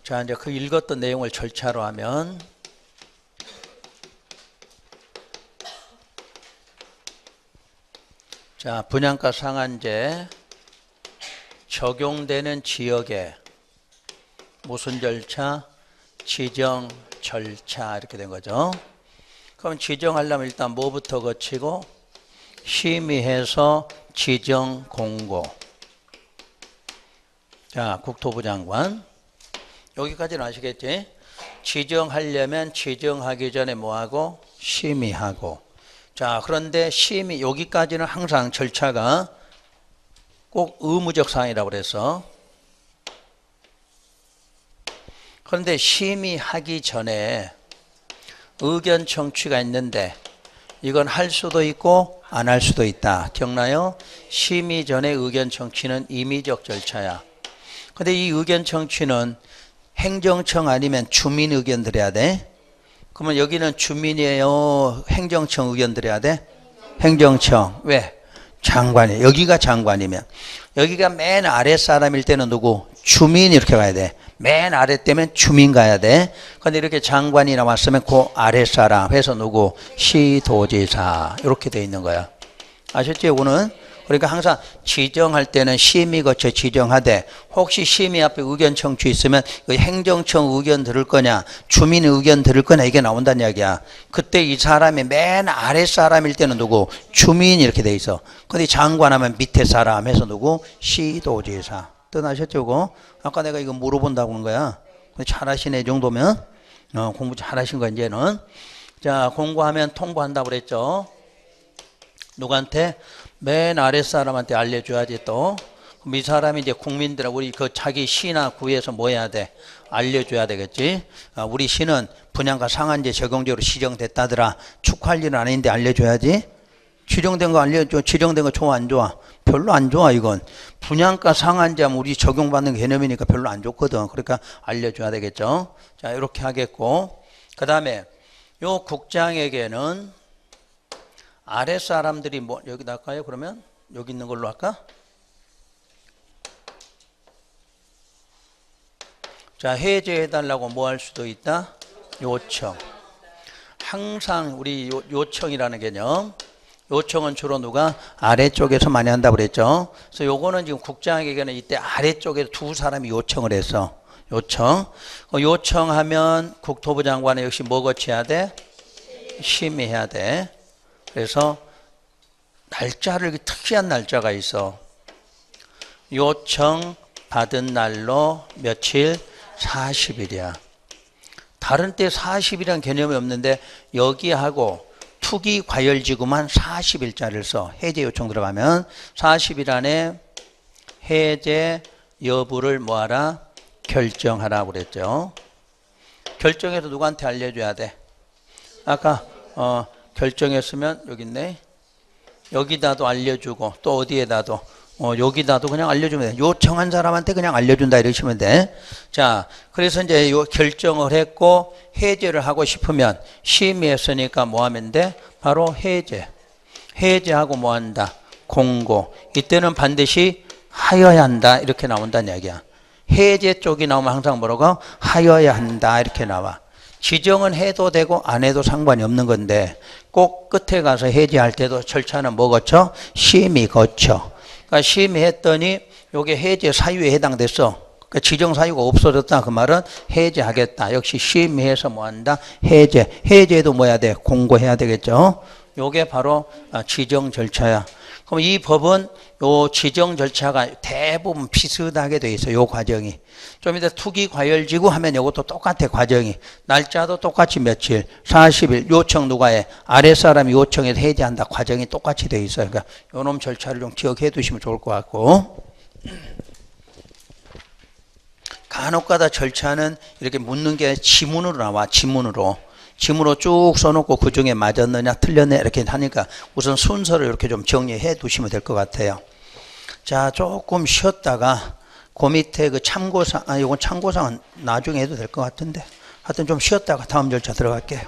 자, 이제 그 읽었던 내용을 절차로 하면 자, 분양가 상한제 적용되는 지역에 무슨 절차? 지정 절차 이렇게 된 거죠. 그럼 지정하려면 일단 뭐부터 거치고? 심의해서 지정 공고. 자, 국토부 장관. 여기까지는 아시겠지? 지정하려면 지정하기 전에 뭐하고? 심의하고. 자, 그런데 심의, 여기까지는 항상 절차가 꼭 의무적 사항이라고 그래서. 그런데 심의하기 전에 의견 청취가 있는데 이건 할 수도 있고 안 할 수도 있다. 기억나요? 심의 전에 의견 청취는 임의적 절차야. 근데 이 의견 청취는 행정청 아니면 주민 의견 드려야 돼. 그러면 여기는 주민이에요? 행정청 의견 드려야 돼? 행정청. 왜? 장관이에요. 여기가 장관이면. 여기가 맨 아래 사람일 때는 누구? 주민 이렇게 가야 돼. 맨 아래 때면 주민 가야 돼. 근데 이렇게 장관이 나왔으면 그 아래 사람 해서 누구? 시도지사. 이렇게 돼 있는 거야. 아셨죠? 이거는? 그러니까 항상 지정할 때는 심의 거쳐 지정하되 혹시 심의 앞에 의견 청취 있으면 행정청 의견 들을 거냐 주민 의견 들을 거냐 이게 나온다는 이야기야. 그때 이 사람이 맨 아래 사람일 때는 누구? 주민 이렇게 돼 있어. 근데 장관하면 밑에 사람 해서 누구? 시도지사. 뜻 아셨죠? 아까 내가 이거 물어본다고 한 거야. 잘하시네 이 정도면. 공부 잘하신 거 이제는. 자, 공부하면 통보한다고 그랬죠. 누구한테? 맨 아랫 사람한테 알려줘야지 또. 그럼 이 사람이 이제 국민들하고 우리 그 자기 시나 구에서 뭐 해야 돼? 알려줘야 되겠지. 우리 시는 분양가 상한제 적용적으로 지정됐다더라. 축하할 일은 아닌데 알려줘야지. 지정된 거 알려줘. 지정된 거 좋아 안 좋아? 별로 안 좋아 이건. 분양가 상한제 하면 우리 적용받는 개념이니까 별로 안 좋거든. 그러니까 알려줘야 되겠죠. 자, 이렇게 하겠고. 그 다음에 요 국장에게는 아랫 사람들이 뭐 여기다 할까요? 그러면 여기 있는 걸로 할까? 자, 해제해달라고 뭐 할 수도 있다? 요청. 항상 우리 요청이라는 개념. 요청은 주로 누가? 아래쪽에서 많이 한다고 그랬죠. 그래서 요거는 지금 국장에게는 이때 아래쪽에 두 사람이 요청을 했어. 요청. 요청하면 국토부 장관은 역시 뭐 거쳐야 돼? 심의해야 돼. 그래서 날짜를 특이한 날짜가 있어. 요청 받은 날로 며칠? 40일이야. 다른 때 40일이란 개념이 없는데 여기하고 투기 과열지구만 40일짜리를 써. 해제 요청 들어가면 40일 안에 해제 여부를 뭐하라? 결정하라고 그랬죠. 결정해서 누구한테 알려줘야 돼? 아까 결정했으면 여기 있네. 여기다도 알려주고 또 어디에다도 여기다도 그냥 알려주면 돼. 요청한 사람한테 그냥 알려준다 이러시면 돼. 자, 그래서 이제 요 결정을 했고 해제를 하고 싶으면 심의했으니까 뭐 하면 돼? 바로 해제. 해제하고 뭐 한다? 공고. 이때는 반드시 하여야 한다 이렇게 나온다는 얘기야. 해제 쪽이 나오면 항상 뭐라고? 하여야 한다 이렇게 나와. 지정은 해도 되고 안 해도 상관이 없는 건데 꼭 끝에 가서 해제할 때도 절차는 뭐 거쳐? 심의 거쳐. 그러니까 심의했더니 요게 해제 사유에 해당됐어. 그러니까 지정 사유가 없어졌다. 그 말은 해제하겠다. 역시 심의해서 뭐 한다? 해제. 해제도 뭐 해야 돼? 공고해야 되겠죠. 요게 바로 지정 절차야. 그럼 이 법은 요 지정 절차가 대부분 비슷하게 돼 있어. 요 과정이. 좀 이따 투기 과열지구 하면 요것도 똑같아. 과정이. 날짜도 똑같이 며칠? 40일. 요청 누가 해? 아랫사람이 요청해서 해제한다. 과정이 똑같이 돼 있어요. 그러니까 요놈 절차를 좀 기억해 두시면 좋을 것 같고. 간혹가다 절차는 이렇게 묻는 게 지문으로 나와. 지문으로 쭉 써놓고 그 중에 맞았느냐 틀렸냐 이렇게 하니까 우선 순서를 이렇게 좀 정리해 두시면 될 것 같아요. 자, 조금 쉬었다가 그 밑에 그 참고사항, 이건 참고사항은 나중에 해도 될 것 같은데 하여튼 좀 쉬었다가 다음 절차 들어갈게요.